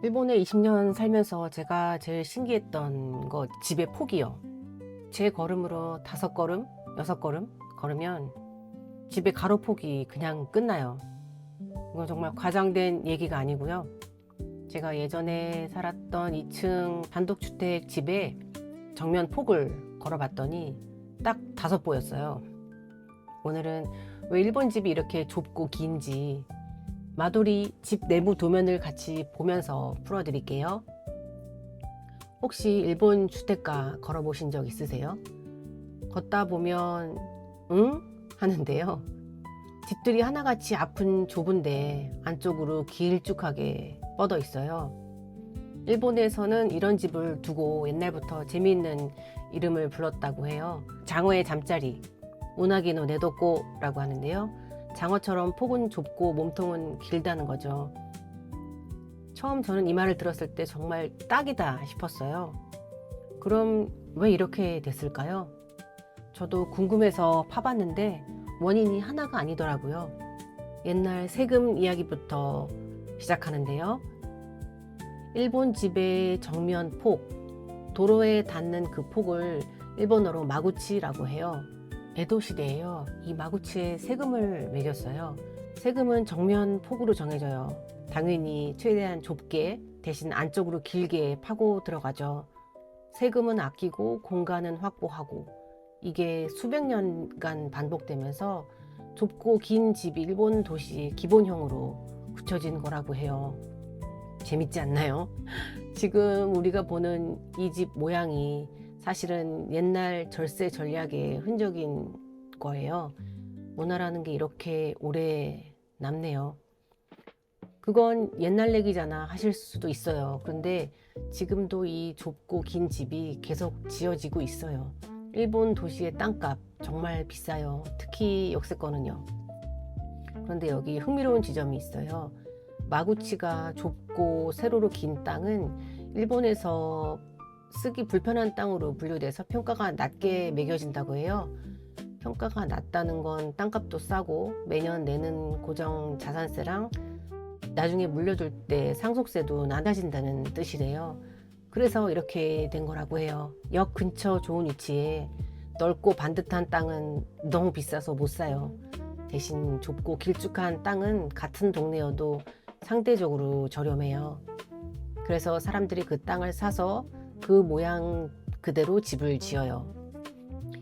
일본에 20년 살면서 제가 제일 신기했던 거 집의 폭이요. 제 걸음으로 5걸음, 6걸음 걸으면 집의 가로폭이 그냥 끝나요. 이건 정말 과장된 얘기가 아니고요. 제가 예전에 살았던 2층 단독주택 집에 정면 폭을 걸어봤더니 딱 5보였어요. 오늘은 왜 일본 집이 이렇게 좁고 긴지 마돌이 집 내부 도면을 같이 보면서 풀어드릴게요. 혹시 일본 주택가 걸어보신 적 있으세요? 걷다 보면 응? 하는데요. 집들이 하나같이 앞은 좁은데 안쪽으로 길쭉하게 뻗어 있어요. 일본에서는 이런 집을 두고 옛날부터 재미있는 이름을 불렀다고 해요. 장어의 잠자리, 우나기노 네도코라고 하는데요. 장어처럼 폭은 좁고 몸통은 길다는 거죠. 처음 저는 이 말을 들었을 때 정말 딱이다 싶었어요. 그럼 왜 이렇게 됐을까요? 저도 궁금해서 파봤는데 원인이 하나가 아니더라고요. 옛날 세금 이야기부터 시작하는데요. 일본 집의 정면 폭, 도로에 닿는 그 폭을 일본어로 마구치라고 해요. 에도 시대에요. 이 마구치에 세금을 매겼어요. 세금은 정면 폭으로 정해져요. 당연히 최대한 좁게 대신 안쪽으로 길게 파고 들어가죠. 세금은 아끼고 공간은 확보하고 이게 수백 년간 반복되면서 좁고 긴 집이 일본 도시 기본형으로 굳혀진 거라고 해요. 재밌지 않나요? 지금 우리가 보는 이 집 모양이 사실은 옛날 절세 전략의 흔적인 거예요. 문화라는 게 이렇게 오래 남네요. 그건 옛날 얘기잖아 하실 수도 있어요. 그런데 지금도 이 좁고 긴 집이 계속 지어지고 있어요. 일본 도시의 땅값 정말 비싸요. 특히 역세권은요. 그런데 여기 흥미로운 지점이 있어요. 마구치가 좁고 세로로 긴 땅은 일본에서 쓰기 불편한 땅으로 분류돼서 평가가 낮게 매겨진다고 해요. 평가가 낮다는 건 땅값도 싸고 매년 내는 고정 자산세랑 나중에 물려줄 때 상속세도 낮아진다는 뜻이래요. 그래서 이렇게 된 거라고 해요. 역 근처 좋은 위치에 넓고 반듯한 땅은 너무 비싸서 못 사요. 대신 좁고 길쭉한 땅은 같은 동네여도 상대적으로 저렴해요. 그래서 사람들이 그 땅을 사서 그 모양 그대로 집을 지어요.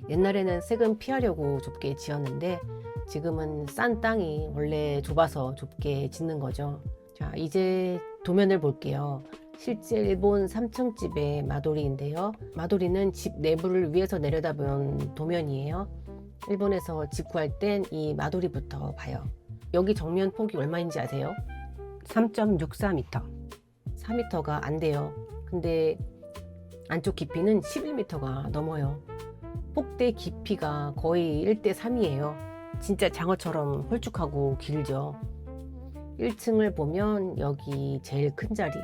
옛날에는 세금 피하려고 좁게 지었는데 지금은 싼 땅이 원래 좁아서 좁게 짓는 거죠. 자, 이제 도면을 볼게요. 실제 일본 3층 집의 마도리인데요. 마도리는 집 내부를 위에서 내려다본 도면이에요. 일본에서 집 구할 땐 이 마도리부터 봐요. 여기 정면 폭이 얼마인지 아세요? 3.64m. 4m가 안 돼요. 근데 안쪽 깊이는 11m가 넘어요. 폭대 깊이가 거의 1대3이에요. 진짜 장어처럼 홀쭉하고 길죠. 1층을 보면 여기 제일 큰 자리.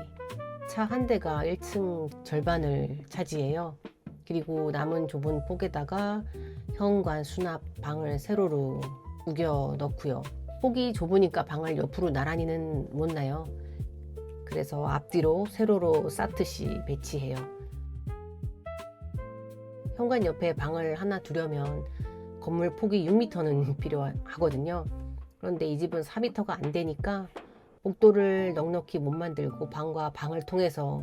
차 한 대가 1층 절반을 차지해요. 그리고 남은 좁은 폭에다가 현관, 수납, 방을 세로로 우겨 넣고요. 폭이 좁으니까 방을 옆으로 나란히는 못 놔요. 그래서 앞뒤로 세로로 쌓듯이 배치해요. 현관 옆에 방을 하나 두려면 건물 폭이 6m는 필요하거든요. 그런데 이 집은 4m가 안 되니까 복도를 넉넉히 못 만들고 방과 방을 통해서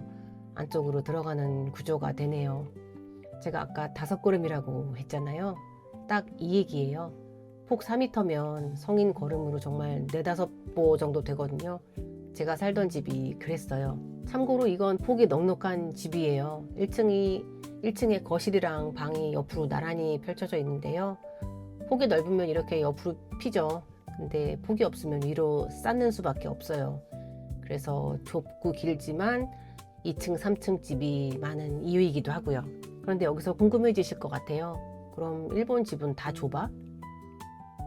안쪽으로 들어가는 구조가 되네요. 제가 아까 5걸음이라고 했잖아요. 딱 이 얘기예요. 폭 4m면 성인 걸음으로 정말 4-5보 정도 되거든요. 제가 살던 집이 그랬어요. 참고로 이건 폭이 넉넉한 집이에요. 1층에 거실이랑 방이 옆으로 나란히 펼쳐져 있는데요. 폭이 넓으면 이렇게 옆으로 피죠. 근데 폭이 없으면 위로 쌓는 수밖에 없어요. 그래서 좁고 길지만 2층, 3층 집이 많은 이유이기도 하고요. 그런데 여기서 궁금해지실 것 같아요. 그럼 일본 집은 다 좁아?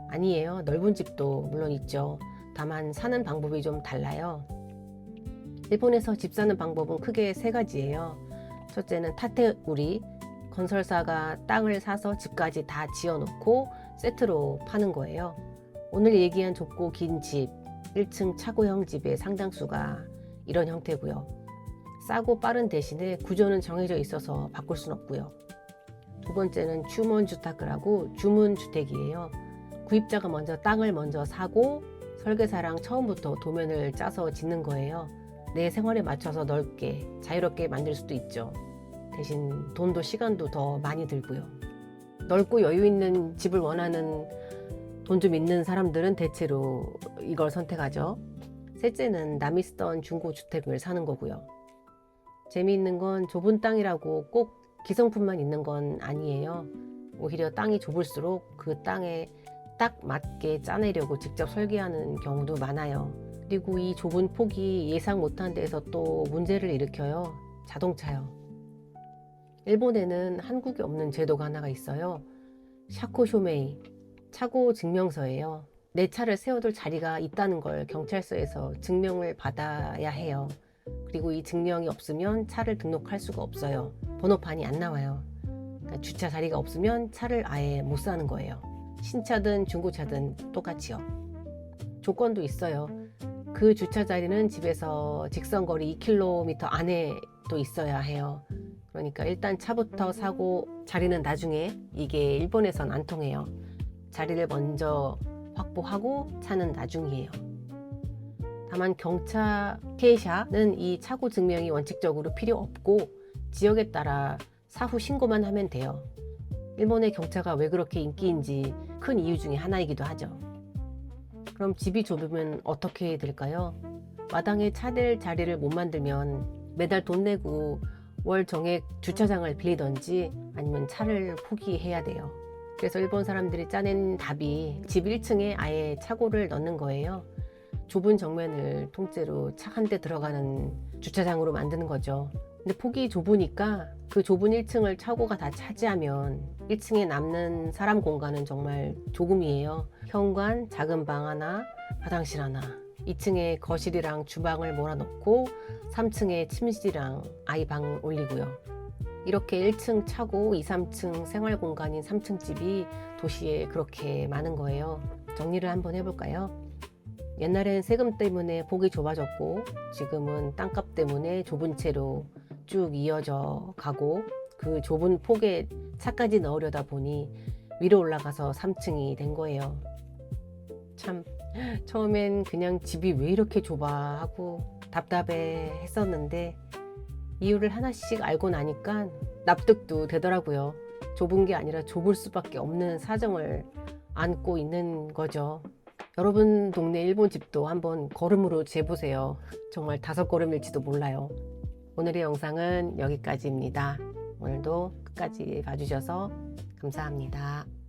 아니에요. 넓은 집도 물론 있죠. 다만 사는 방법이 좀 달라요. 일본에서 집 사는 방법은 크게 3가지예요. 첫째는 타테우리, 건설사가 땅을 사서 집까지 다 지어놓고 세트로 파는 거예요. 오늘 얘기한 좁고 긴 집, 1층 차고형 집의 상당수가 이런 형태고요. 싸고 빠른 대신에 구조는 정해져 있어서 바꿀 순 없고요. 두 번째는 주문주택이라고 주문주택이에요. 구입자가 먼저 땅을 먼저 사고 설계사랑 처음부터 도면을 짜서 짓는 거예요. 내 생활에 맞춰서 넓게 자유롭게 만들 수도 있죠. 대신 돈도 시간도 더 많이 들고요. 넓고 여유 있는 집을 원하는 돈 좀 있는 사람들은 대체로 이걸 선택하죠. 셋째는 남이 쓰던 중고주택을 사는 거고요. 재미있는 건 좁은 땅이라고 꼭 기성품만 있는 건 아니에요. 오히려 땅이 좁을수록 그 땅에 딱 맞게 짜내려고 직접 설계하는 경우도 많아요. 그리고 이 좁은 폭이 예상 못한 데에서 또 문제를 일으켜요. 자동차요. 일본에는 한국에 없는 제도가 하나가 있어요. 샤코쇼메이, 차고 증명서예요. 내 차를 세워둘 자리가 있다는 걸 경찰서에서 증명을 받아야 해요. 그리고 이 증명이 없으면 차를 등록할 수가 없어요. 번호판이 안 나와요. 그러니까 주차 자리가 없으면 차를 아예 못 사는 거예요. 신차든 중고차든 똑같이요. 조건도 있어요. 그 주차 자리는 집에서 직선거리 2km 안에 또 있어야 해요. 그러니까 일단 차부터 사고 자리는 나중에, 이게 일본에선 안 통해요. 자리를 먼저 확보하고 차는 나중이에요. 다만 경차 케이샤는 이 차고 증명이 원칙적으로 필요 없고 지역에 따라 사후 신고만 하면 돼요. 일본의 경차가 왜 그렇게 인기인지 큰 이유 중에 하나이기도 하죠. 그럼 집이 좁으면 어떻게 될까요? 마당에 차댈 자리를 못 만들면 매달 돈 내고 월 정액 주차장을 빌리던지 아니면 차를 포기해야 돼요. 그래서 일본 사람들이 짜낸 답이 집 1층에 아예 차고를 넣는 거예요. 좁은 정면을 통째로 차 한 대 들어가는 주차장으로 만드는 거죠. 근데 폭이 좁으니까 그 좁은 1층을 차고가 다 차지하면 1층에 남는 사람 공간은 정말 조금이에요. 현관, 작은 방 하나, 화장실 하나, 2층에 거실이랑 주방을 몰아넣고 3층에 침실이랑 아이 방 올리고요. 이렇게 1층 차고 2, 3층 생활 공간인 3층 집이 도시에 그렇게 많은 거예요. 정리를 한번 해볼까요? 옛날엔 세금 때문에 폭이 좁아졌고 지금은 땅값 때문에 좁은 채로 쭉 이어져 가고 그 좁은 폭에 차까지 넣으려다 보니 위로 올라가서 3층이 된 거예요. 참 처음엔 그냥 집이 왜 이렇게 좁아 하고 답답해 했었는데 이유를 하나씩 알고 나니까 납득도 되더라고요. 좁은 게 아니라 좁을 수밖에 없는 사정을 안고 있는 거죠. 여러분 동네 일본 집도 한번 걸음으로 재보세요. 정말 5걸음일지도 몰라요. 오늘의 영상은 여기까지입니다. 오늘도 끝까지 봐주셔서 감사합니다.